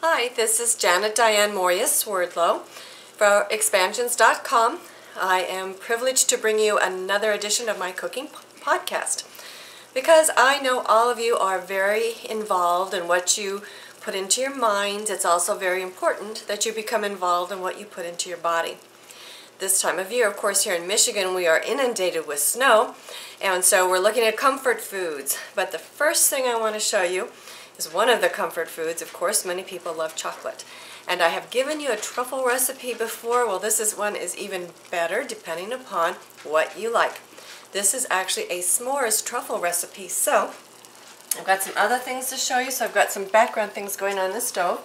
Hi, this is Janet Diane Moria Swerdlow for expansions.com. I am privileged to bring you another edition of my cooking podcast because I know all of you are very involved in what you put into your mind. It's also very important that you become involved in what you put into your body. This time of year, of course, here in Michigan, we are inundated with snow, and so we're looking at comfort foods. But the first thing I want to show you is one of the comfort foods. Of course, many people love chocolate. And I have given you a truffle recipe before. Well, one is even better depending upon what you like. This is actually a s'mores truffle recipe. So I've got some other things to show you. So I've got some background things going on the stove.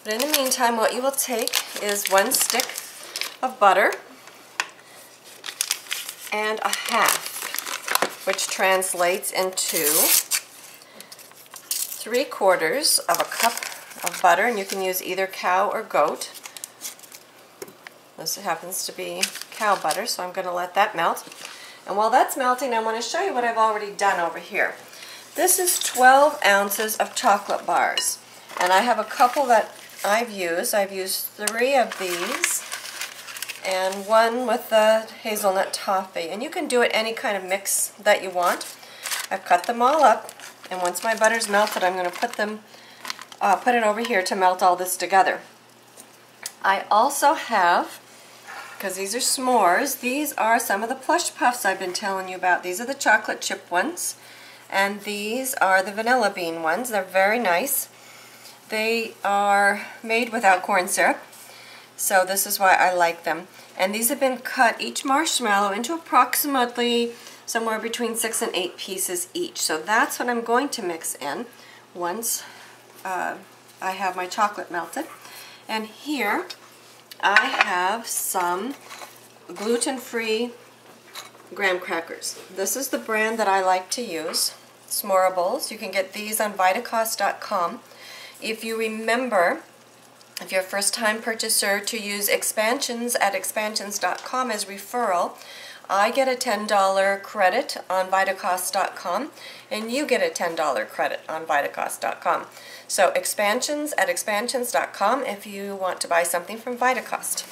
But in the meantime, what you will take is 1 stick of butter and a half, which translates into 3/4 of a cup of butter, and you can use either cow or goat. This happens to be cow butter, so I'm going to let that melt. And while that's melting, I want to show you what I've already done over here. This is 12 ounces of chocolate bars, and I have a couple that I've used. I've used 3 of these and 1 with the hazelnut toffee, and you can do it any kind of mix that you want. I've cut them all up, and once my butter's melted, I'm going to put it over here to melt all this together. I also have, because these are s'mores, these are some of the plush puffs I've been telling you about. These are the chocolate chip ones, and these are the vanilla bean ones. They're very nice. They are made without corn syrup, so this is why I like them. And these have been cut, each marshmallow, into approximately somewhere between 6 and 8 pieces each. So that's what I'm going to mix in once I have my chocolate melted. And here I have some gluten-free graham crackers. This is the brand that I like to use, S'morables. You can get these on Vitacost.com. If you remember, if you're a first-time purchaser, to use expansions at expansions.com as referral, I get a $10 credit on Vitacost.com, and you get a $10 credit on Vitacost.com. So expansions at expansions.com if you want to buy something from Vitacost.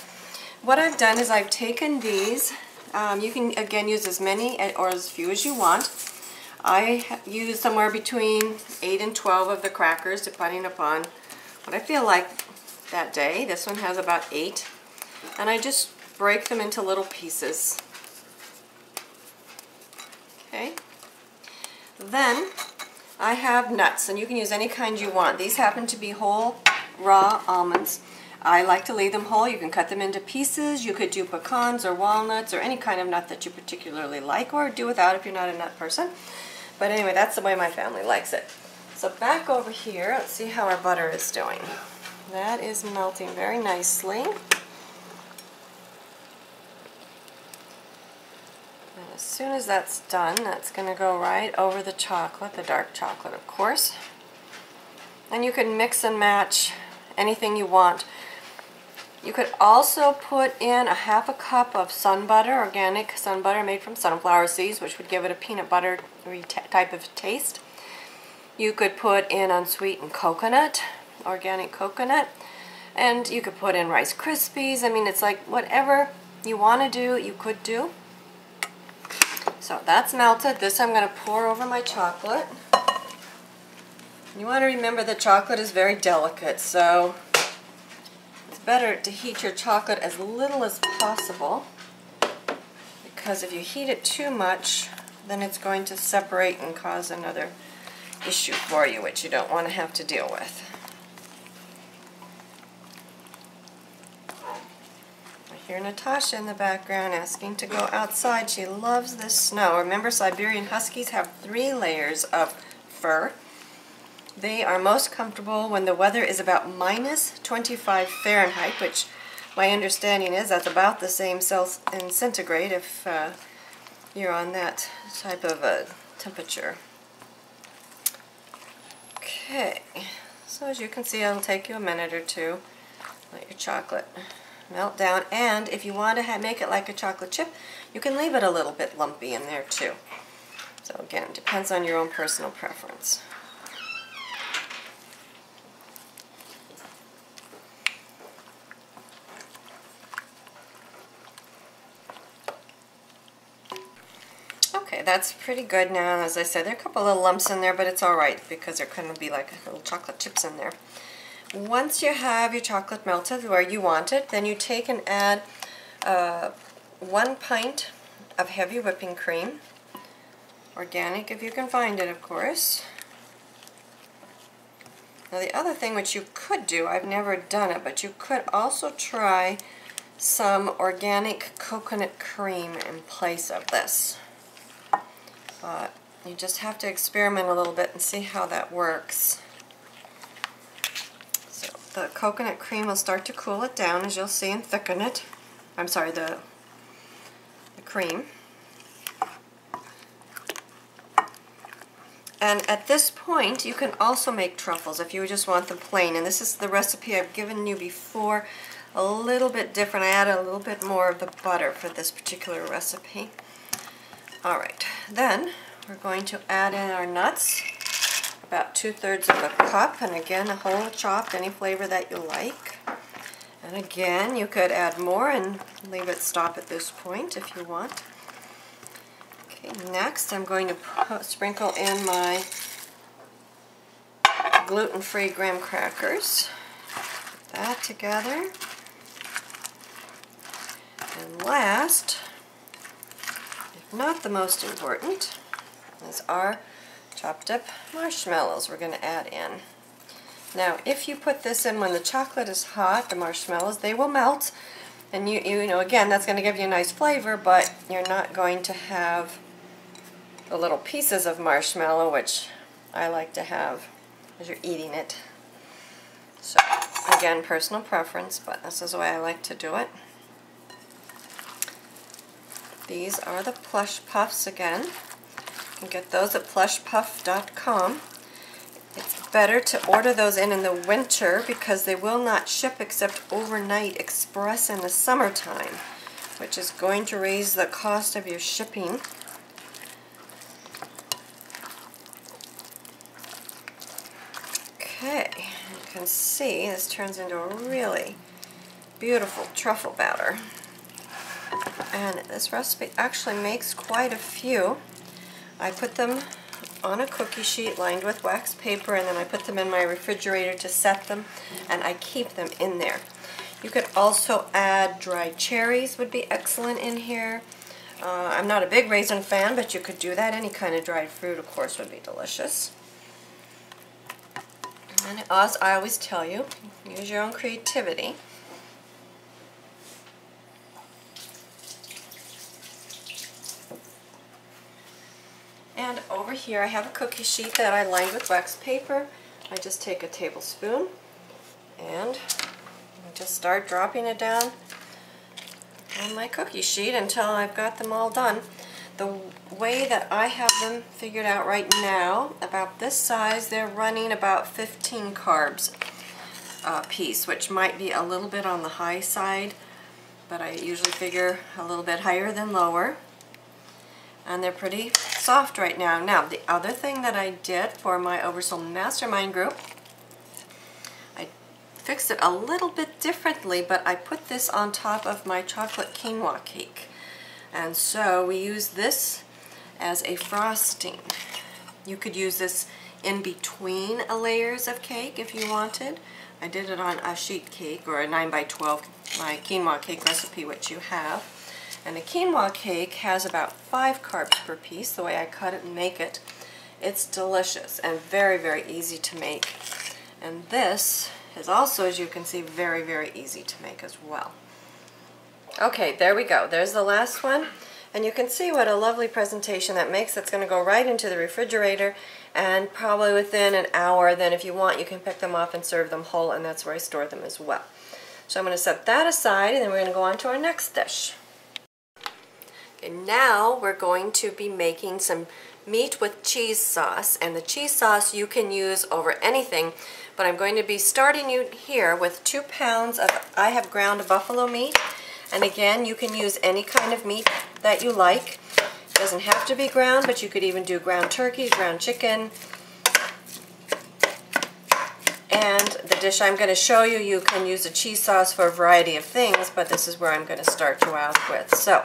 What I've done is I've taken these. You can, again, use as many or as few as you want. I use somewhere between 8 and 12 of the crackers, depending upon what I feel like that day. This one has about 8. And I just break them into little pieces. Okay. Then I have nuts, and you can use any kind you want. These happen to be whole raw almonds. I like to leave them whole. You can cut them into pieces. You could do pecans or walnuts or any kind of nut that you particularly like, or do without if you're not a nut person. But anyway, that's the way my family likes it. So back over here, let's see how our butter is doing. That is melting very nicely. As soon as that's done, that's going to go right over the chocolate, the dark chocolate, of course. And you can mix and match anything you want. You could also put in a half a cup of sun butter, organic sun butter made from sunflower seeds, which would give it a peanut butter type of taste. You could put in unsweetened coconut, organic coconut, and you could put in Rice Krispies. I mean, it's like whatever you want to do, you could do. So that's melted. This I'm going to pour over my chocolate. You want to remember that chocolate is very delicate, so it's better to heat your chocolate as little as possible, because if you heat it too much, then it's going to separate and cause another issue for you, which you don't want to have to deal with. I hear Natasha in the background asking to go outside. She loves this snow. Remember, Siberian Huskies have 3 layers of fur. They are most comfortable when the weather is about -25 Fahrenheit, which my understanding is that's about the same in centigrade if you're on that type of a temperature. Okay, so as you can see, it'll take you a minute or two. Let your chocolate melt down, and if you want to make it like a chocolate chip, you can leave it a little bit lumpy in there too. So again, it depends on your own personal preference. that's pretty good now. As I said, there are a couple little lumps in there, but it's alright because they're going to be like little chocolate chips in there. Once you have your chocolate melted where you want it, then you take and add 1 pint of heavy whipping cream. Organic if you can find it, of course. Now the other thing which you could do, I've never done it, but you could also try some organic coconut cream in place of this. But you just have to experiment a little bit and see how that works. So the coconut cream will start to cool it down, as you'll see, and thicken it. I'm sorry, the cream. And at this point, you can also make truffles if you just want them plain. And this is the recipe I've given you before, a little bit different. I added a little bit more of the butter for this particular recipe. Alright, then we're going to add in our nuts, about 2/3 of a cup, and again, a whole chopped, any flavor that you like. And again, you could add more and leave it stop at this point if you want. Okay, next I'm going to sprinkle in my gluten-free graham crackers. Put that together. And last, if not the most important, is our chopped up marshmallows we're going to add in. Now, if you put this in when the chocolate is hot, the marshmallows, they will melt. And you know, again, that's going to give you a nice flavor, but you're not going to have the little pieces of marshmallow, which I like to have as you're eating it. So, again, personal preference, but this is the way I like to do it. These are the Plush Puffs again. You can get those at plushpuff.com. It's better to order those in the winter because they will not ship except overnight express in the summertime, which is going to raise the cost of your shipping. Okay, you can see this turns into a really beautiful truffle batter. And this recipe actually makes quite a few. I put them on a cookie sheet lined with wax paper, and then I put them in my refrigerator to set them, and I keep them in there. You could also add dried cherries, would be excellent in here. I'm not a big raisin fan, but you could do that. Any kind of dried fruit, of course, would be delicious. And as I always tell you, use your own creativity. And over here I have a cookie sheet that I lined with wax paper. I just take a tablespoon and just start dropping it down on my cookie sheet until I've got them all done. The way that I have them figured out right now, about this size, they're running about 15 carbs a piece, which might be a little bit on the high side, but I usually figure a little bit higher than lower. And they're pretty soft right now. Now, the other thing that I did for my Oversoul Mastermind group, I fixed it a little bit differently, but I put this on top of my chocolate quinoa cake. And so we use this as a frosting. You could use this in between layers of cake if you wanted. I did it on a sheet cake, or a 9x12, my quinoa cake recipe, which you have. And a quinoa cake has about 5 carbs per piece, the way I cut it and make it. It's delicious and very, very easy to make. And this is also, as you can see, very, very easy to make as well. Okay, there we go. There's the last one. And you can see what a lovely presentation that makes. It's going to go right into the refrigerator, and probably within an hour, then if you want, you can pick them off and serve them whole, and that's where I store them as well. So I'm going to set that aside, and then we're going to go on to our next dish. And now we're going to be making some meat with cheese sauce, and the cheese sauce you can use over anything, but I'm going to be starting you here with 2 pounds of, I have ground buffalo meat, and again, you can use any kind of meat that you like. It doesn't have to be ground, but you could even do ground turkey, ground chicken. And the dish I'm going to show you, you can use a cheese sauce for a variety of things, but this is where I'm going to start you out with. So,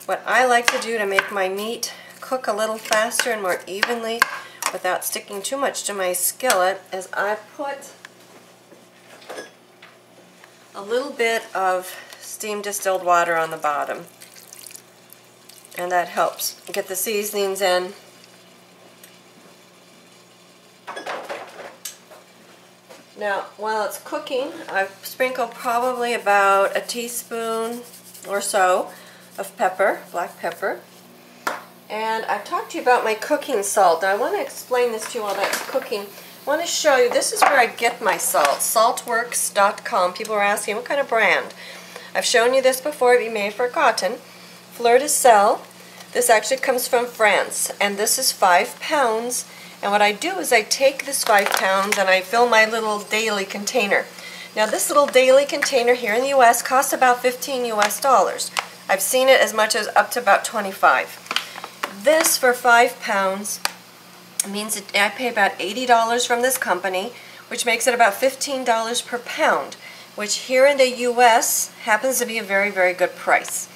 what I like to do to make my meat cook a little faster and more evenly without sticking too much to my skillet is I put a little bit of steam distilled water on the bottom, and that helps get the seasonings in. Now, while it's cooking, I've sprinkled probably about a teaspoon or so of pepper, black pepper. And I've talked to you about my cooking salt. Now, I want to explain this to you while that's cooking. I want to show you, this is where I get my salt, saltworks.com. People are asking, what kind of brand? I've shown you this before, but you may have forgotten. Fleur de sel. This actually comes from France, and this is 5 pounds. And what I do is I take this 5 pounds and I fill my little daily container. Now this little daily container here in the US costs about $15 US. I've seen it as much as up to about 25. This for 5 pounds means that I pay about $80 from this company, which makes it about $15 per pound, which here in the US happens to be a very, very good price.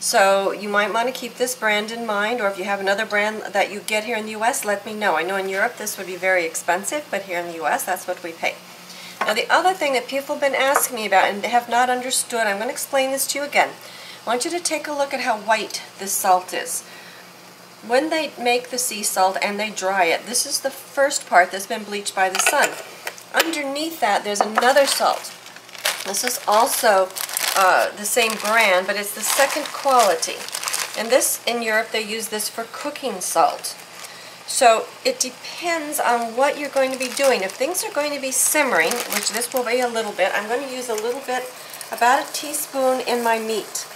So you might want to keep this brand in mind, or if you have another brand that you get here in the US, let me know. I know in Europe this would be very expensive, but here in the US that's what we pay. Now the other thing that people have been asking me about and they have not understood, I'm going to explain this to you again. I want you to take a look at how white this salt is. When they make the sea salt and they dry it, this is the first part that's been bleached by the sun. Underneath that there's another salt. This is also the same brand, but it's the second quality. And this, in Europe, they use this for cooking salt. So it depends on what you're going to be doing. If things are going to be simmering, which this will be a little bit, I'm going to use a little bit, about a teaspoon in my meat.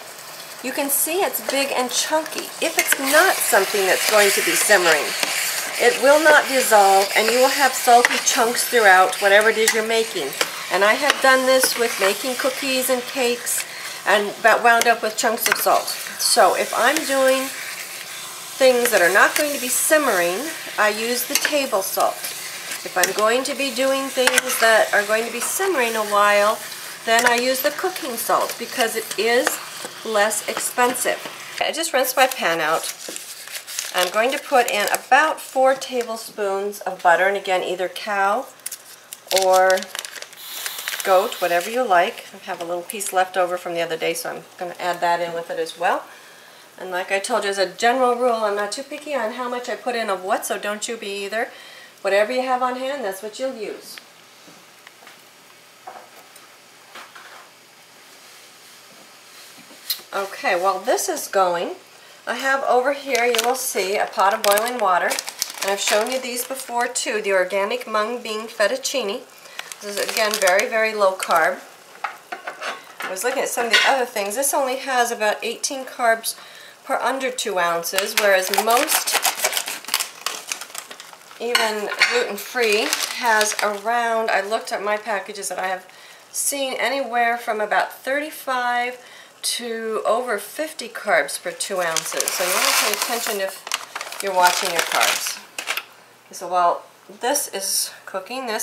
You can see it's big and chunky. If it's not something that's going to be simmering, it will not dissolve and you will have salty chunks throughout whatever it is you're making. And I have done this with making cookies and cakes and about wound up with chunks of salt. So if I'm doing things that are not going to be simmering, I use the table salt. If I'm going to be doing things that are going to be simmering a while, then I use the cooking salt because it is less expensive. I just rinsed my pan out. I'm going to put in about 4 tablespoons of butter, and again, either cow or goat, whatever you like. I have a little piece left over from the other day, so I'm going to add that in with it as well. And like I told you, as a general rule, I'm not too picky on how much I put in of what, so don't you be either. Whatever you have on hand, that's what you'll use. Okay, while this is going, I have over here, you will see, a pot of boiling water. And I've shown you these before too, the organic mung bean fettuccine. This is, again, very, very low carb. I was looking at some of the other things. This only has about 18 carbs per under 2 ounces, whereas most, even gluten-free, has around, I looked at my packages that I have seen anywhere from about 35 to over 50 carbs per 2 ounces. So you want to pay attention if you're watching your carbs. So while this is cooking, it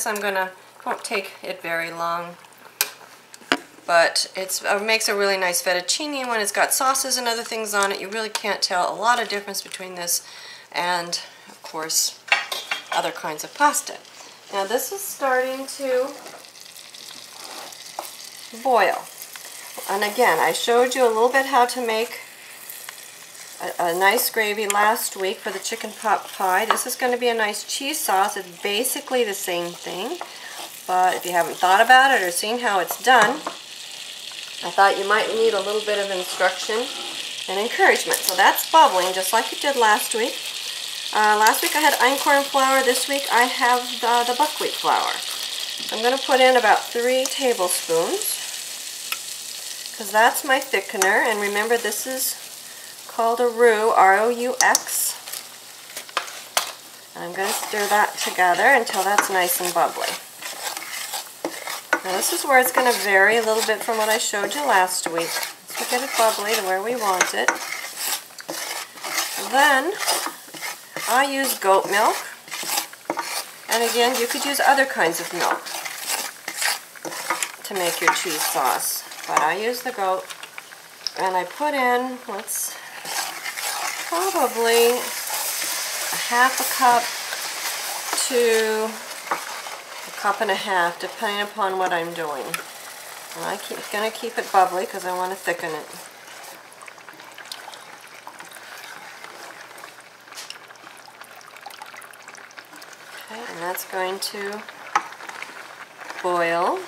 won't take it very long, but it makes a really nice fettuccine. When it's got sauces and other things on it, you really can't tell a lot of difference between this and, of course, other kinds of pasta. Now this is starting to boil. And again, I showed you a little bit how to make a nice gravy last week for the chicken pot pie. This is going to be a nice cheese sauce. It's basically the same thing, but if you haven't thought about it or seen how it's done, I thought you might need a little bit of instruction and encouragement. So that's bubbling just like it did last week. Last week I had einkorn flour. This week I have the buckwheat flour. I'm going to put in about 3 tablespoons. Because that's my thickener, and remember this is called a roux, R-O-U-X. And I'm going to stir that together until that's nice and bubbly. Now this is where it's going to vary a little bit from what I showed you last week. So we get it bubbly to where we want it. Then I use goat milk, and again you could use other kinds of milk to make your cheese sauce. But I use the goat, and I put in, probably half a cup to a cup and a half, depending upon what I'm doing. And I'm going to keep it bubbly because I want to thicken it. Okay, and that's going to boil.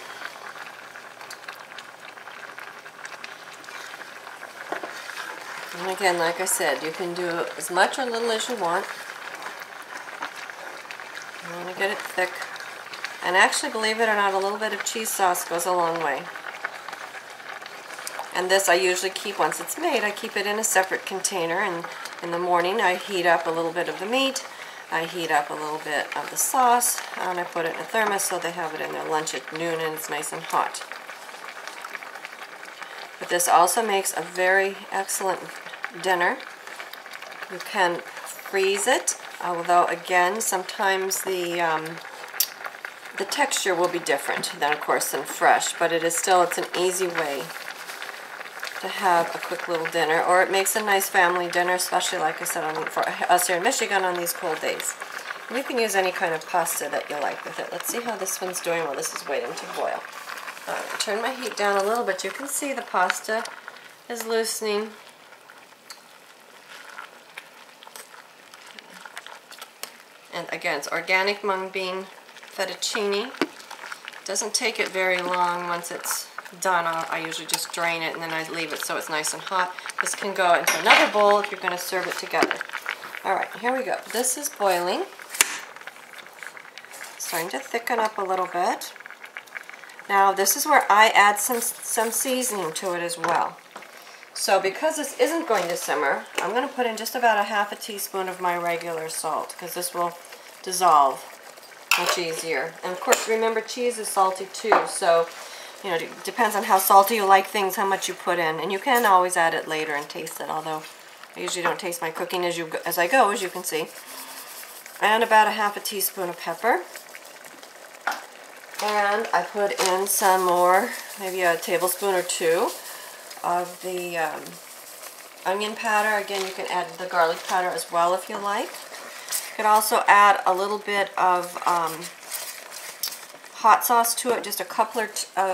And again, like I said, you can do as much or little as you want. You want to get it thick. And actually, believe it or not, a little bit of cheese sauce goes a long way. And this I usually keep, once it's made, I keep it in a separate container. And in the morning, I heat up a little bit of the meat. I heat up a little bit of the sauce. And I put it in a thermos so they have it in their lunch at noon and it's nice and hot. But this also makes a very excellent dinner. You can freeze it, although again, sometimes the texture will be different than, of course, than fresh. But it is still, it's an easy way to have a quick little dinner, or it makes a nice family dinner, especially, like I said, for us here in Michigan on these cold days. And you can use any kind of pasta that you like with it. Let's see how this one's doing while this is waiting to boil. Turn my heat down a little bit. You can see the pasta is loosening. And again, it's organic mung bean fettuccine. It doesn't take it very long. Once it's done, I usually just drain it and then I leave it so it's nice and hot. This can go into another bowl if you're going to serve it together. Alright, here we go. This is boiling. Starting to thicken up a little bit. Now this is where I add some seasoning to it as well. So because this isn't going to simmer, I'm going to put in just about a half a teaspoon of my regular salt, because this will dissolve much easier. And of course, remember, cheese is salty too, so you know, it depends on how salty you like things, how much you put in. And you can always add it later and taste it, although I usually don't taste my cooking as I go, as you can see. And about a half a teaspoon of pepper. And I put in some more, maybe a tablespoon or two of the onion powder. Again, you can add the garlic powder as well if you like. You can also add a little bit of hot sauce to it, just a couple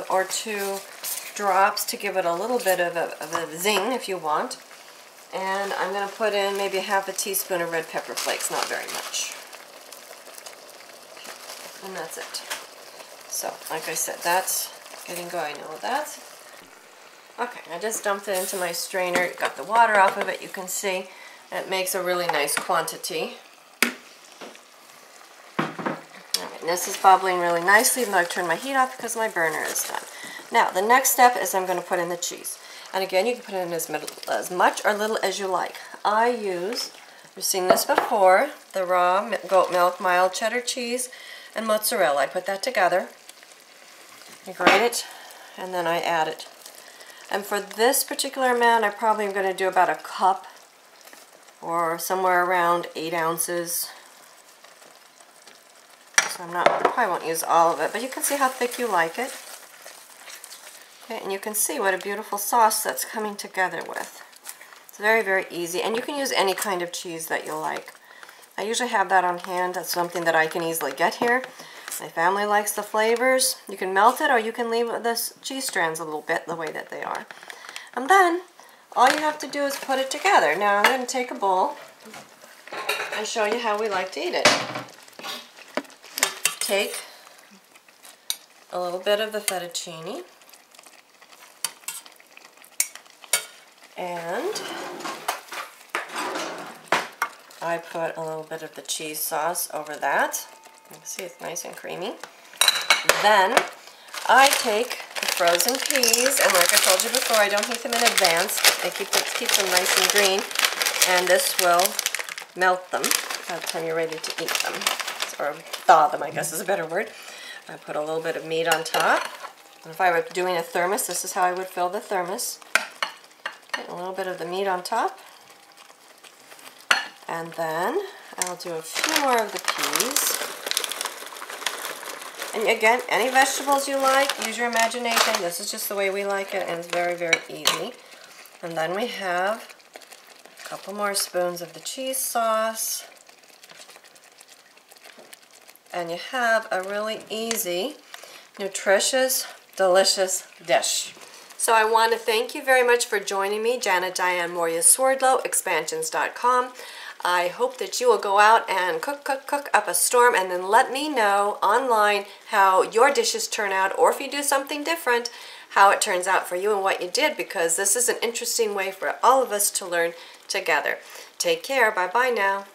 or two drops to give it a little bit of a zing if you want. And I'm going to put in maybe half a teaspoon of red pepper flakes, not very much. And that's it. So, like I said, that's getting going now with that. Okay, I just dumped it into my strainer, got the water off of it, you can see. It makes a really nice quantity. Okay, and this is bubbling really nicely, even though I've turned my heat off because my burner is done. Now, the next step is I'm going to put in the cheese. And again, you can put in as much or little as you like. I use, you've seen this before, the raw goat milk, mild cheddar cheese, and mozzarella. I put that together. I grate it, and then I add it. And for this particular amount, I probably am going to do about a cup, or somewhere around 8 ounces. So I probably won't use all of it, but you can see how thick you like it. Okay, and you can see what a beautiful sauce that's coming together with. It's very, very easy, and you can use any kind of cheese that you like. I usually have that on hand. That's something that I can easily get here. My family likes the flavors. You can melt it, or you can leave the cheese strands a little bit the way that they are. And then, all you have to do is put it together. Now I'm going to take a bowl and show you how we like to eat it. Take a little bit of the fettuccine. And I put a little bit of the cheese sauce over that. You can see it's nice and creamy. Then I take the frozen peas, and like I told you before, I don't heat them in advance. I keep them nice and green, and this will melt them by the time you're ready to eat them. Or thaw them, I guess is a better word. I put a little bit of meat on top. And if I were doing a thermos, this is how I would fill the thermos. A little bit of the meat on top, and then I'll do a few more of the peas. And again, any vegetables you like, use your imagination. This is just the way we like it, and it's very, very easy. And then we have a couple more spoons of the cheese sauce. and you have a really easy, nutritious, delicious dish. So I want to thank you very much for joining me, Janet Diane Moria Swordlow, expansions.com. I hope that you will go out and cook up a storm, and then let me know online how your dishes turn out, or if you do something different, how it turns out for you and what you did, because this is an interesting way for all of us to learn together. Take care. Bye-bye now.